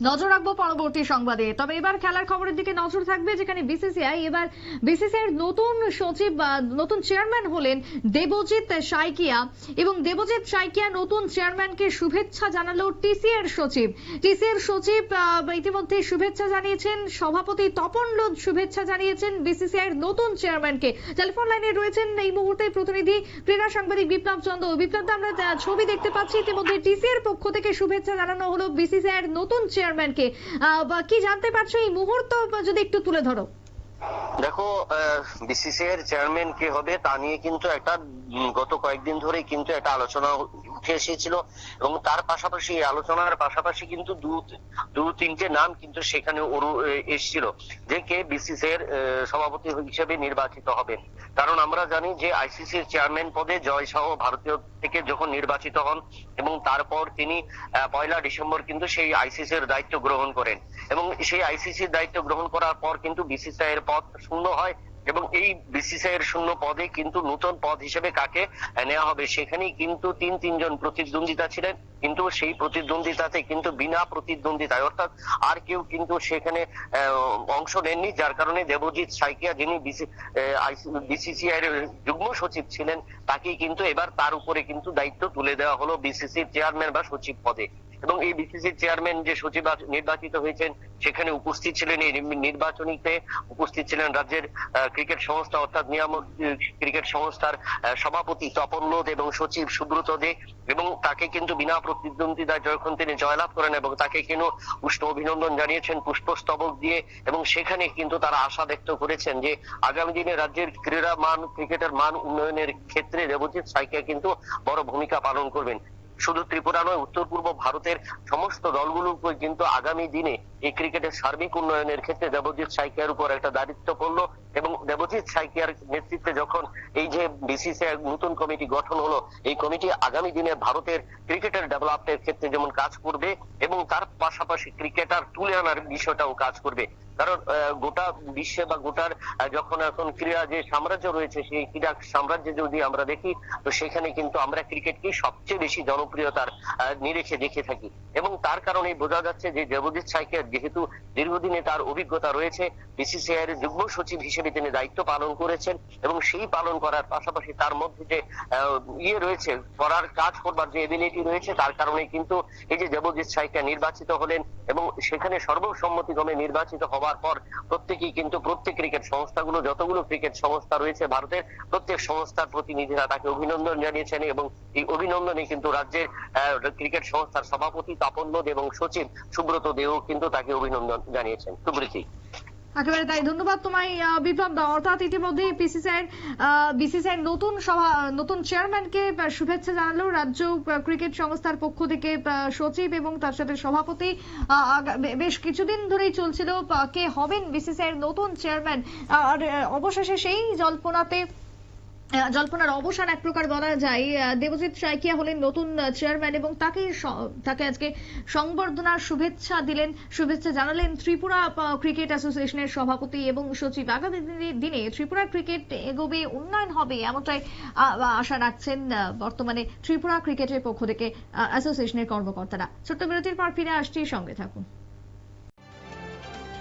নজর রাখবো পরবর্তী সংবাদে। তবে এবার খেলার খবরের দিকে নজর থাকবে, যেখানে বিসিসিআই এর নতুন সচিব বা নতুন চেয়ারম্যান হলেন দেবজিৎ সাইকিয়া, এবং দেবজিৎ সাইকিয়া নতুন চেয়ারম্যানকে শুভেচ্ছা জানালো টিসিএর সচিব। ইতিমধ্যে শুভেচ্ছা জানিয়েছেন সভাপতি তপন লোধ, শুভেচ্ছা জানিয়েছেন বিসিসিআই এর নতুন চেয়ারম্যানকে। টেলিফোন লাইনে রয়েছেন এই মুহূর্তে প্রতিনিধি ক্রীড়া সাংবাদিক বিপ্লব চন্দ্র। বিপ্লব, আমরা ছবি দেখতে পাচ্ছি, ইতিমধ্যে টিসিএর পক্ষ থেকে শুভেচ্ছা জানানো হলো বিসিসিআই এর নতুন চেয়ারম্যানকে। কি জানতে পারছো এই মুহূর্ত, যদি একটু তুলে ধরো। দেখো, বিসিসিআই এর চেয়ারম্যান কে হবে তা নিয়ে কিন্তু একটা গত কয়েকদিন ধরে কিন্তু একটা আলোচনা উঠে এসেছিল, এবং তার পাশাপাশি আলোচনার পাশাপাশি কিন্তু দু তিনটে নাম কিন্তু সেখানে এসেছিল যে কে বিসিসিআই এর সভাপতি হিসেবে নির্বাচিত হবেন। কারণ আমরা জানি যে আইসিসির চেয়ারম্যান পদে জয় শাহ ভারতীয় থেকে যখন নির্বাচিত হন, এবং তারপর তিনি 1 ডিসেম্বর কিন্তু সেই আইসিসির দায়িত্ব গ্রহণ করেন, এবং সেই আইসিসির দায়িত্ব গ্রহণ করার পর কিন্তু বিসিসিআই এর পদ শূন্য হয়, এবং এই বিসিসিআই এর শূন্য পদে কিন্তু নতুন পদ হিসেবে কাকে নেওয়া হবে সেখানেই কিন্তু তিনজন প্রতিদ্বন্দ্বিতা ছিলেন, কিন্তু সেই প্রতিদ্বন্দ্বিতাতে কিন্তু বিনা প্রতিদ্বন্দ্বিতায়, অর্থাৎ আর কেউ কিন্তু সেখানে অংশ নেননি, যার কারণে দেবজিৎ সাইকিয়া, যিনি বিসিসিআই এর যুগ্ম সচিব ছিলেন, তাকেই কিন্তু এবার তার উপরে কিন্তু দায়িত্ব তুলে দেওয়া হলো বিসিসির চেয়ারম্যান বা সচিব পদে। এবং এই বিসিসির চেয়ারম্যান যে সচিব নির্বাচিত হয়েছেন, সেখানে উপস্থিত ছিলেন এই নির্বাচনীতে উপস্থিত ছিলেন রাজ্যের ক্রিকেট সংস্থা অর্থাৎ নিয়ামক ক্রিকেট সংস্থার সভাপতি তপন লোধ এবং সচিব সুব্রত দে, এবং তাকে কিন্তু বিনা প্রতিদ্বন্দ্বিতায় যখন তিনি জয়লাভ করেন, এবং তাকে কিন্তু উষ্ণ অভিনন্দন জানিয়েছেন পুষ্পস্তবক দিয়ে, এবং সেখানে কিন্তু তারা আশা ব্যক্ত করেছেন যে আগামী দিনে রাজ্যের ক্রিকেটের মান উন্নয়নের ক্ষেত্রে দেবজিৎ সাইকিয়া কিন্তু বড় ভূমিকা পালন করবেন। শুধু ত্রিপুরা নয়, উত্তর পূর্ব ভারতের সমস্ত দলগুলোকে কিন্তু আগামী দিনে এই ক্রিকেটের সার্বিক উন্নয়নের ক্ষেত্রে দেবজিৎ সাইকিয়ার উপর একটা দায়িত্ব পড়লো, এবং দেবজিৎ সাইকিয়ার নেতৃত্বে যখন এই যে বিসিসিআই নতুন কমিটি গঠন হলো, এই কমিটি আগামী দিনে ভারতের ক্রিকেটের ডেভেলপমেন্টের ক্ষেত্রে যেমন কাজ করবে, এবং তার পাশাপাশি ক্রিকেটার তুলে আনার বিষয়টাও কাজ করবে। কারণ গোটা বিশ্বে বা গোটার যখন এখন ক্রীড়া যে সাম্রাজ্য রয়েছে, সেই ক্রীড়া সাম্রাজ্যে যদি আমরা দেখি, তো সেখানে কিন্তু আমরা ক্রিকেটকেই সবচেয়ে বেশি জনপ্রিয়তার নিরিখে দেখে থাকি, এবং তার কারণে বোঝা যাচ্ছে যে দেবজিৎ সাইকিয়া যেহেতু দীর্ঘদিনে তার অভিজ্ঞতা রয়েছে, বিসিসিআই এর যুগ্ম সচিব হিসেবে তিনি দায়িত্ব পালন করেছেন, এবং সেই পালন করার পাশাপাশি তার মধ্যে যে রয়েছে করার কাজ করবার যে এবিলিটি রয়েছে, তার কারণে কিন্তু এই যে দেবজিৎ সাইকিয়া নির্বাচিত হলেন, এবং সেখানে সর্বসম্মতিক্রমে নির্বাচিত হওয়ার পর প্রত্যেকেই কিন্তু প্রত্যেক ক্রিকেট সংস্থাগুলো, যতগুলো ক্রিকেট সংস্থা রয়েছে ভারতের, প্রত্যেক সংস্থার প্রতিনিধিরা তাকে অভিনন্দন জানিয়েছেন, এবং এই অভিনন্দনে কিন্তু রাজ্যের ক্রিকেট সংস্থার সভাপতি তপন লোধ এবং সচিব সুব্রত দেও কিন্তু তাকে অভিনন্দন জানিয়েছেন। সুব্রতী, একেবারে তাই, ধন্যবাদ তোমায় বিপ্লব দা। অর্থাৎ ইতিমধ্যে বিসিসিআই নতুন চেয়ারম্যানকে শুভেচ্ছা জানালো রাজ্য ক্রিকেট সংস্থার পক্ষ থেকে সচিব এবং তার সাথে সভাপতি। বেশ কিছুদিন ধরেই চলছিল কে হবেন বিসিসিআই এর নতুন চেয়ারম্যান, আর অবশেষে সেই জল্পনার অবসান এক প্রকার বলা যায়। দেবজিৎ সাইকিয়া হলেন নতুন চেয়ারম্যান, এবং তাকে আজকে সংবর্ধনার শুভেচ্ছা জানালেন ত্রিপুরা ক্রিকেট অ্যাসোসিয়েশনের সভাপতি এবং সচিব। আগামী দিনে ত্রিপুরা ক্রিকেট এগোবে, উন্নয়ন হবে, এমনটাই আশা রাখছেন বর্তমানে ত্রিপুরা ক্রিকেটের পক্ষ থেকে অ্যাসোসিয়েশনের কর্মকর্তারা। ছোট্ট বিরতির পর ফিরে আসছি, সঙ্গে থাকুন।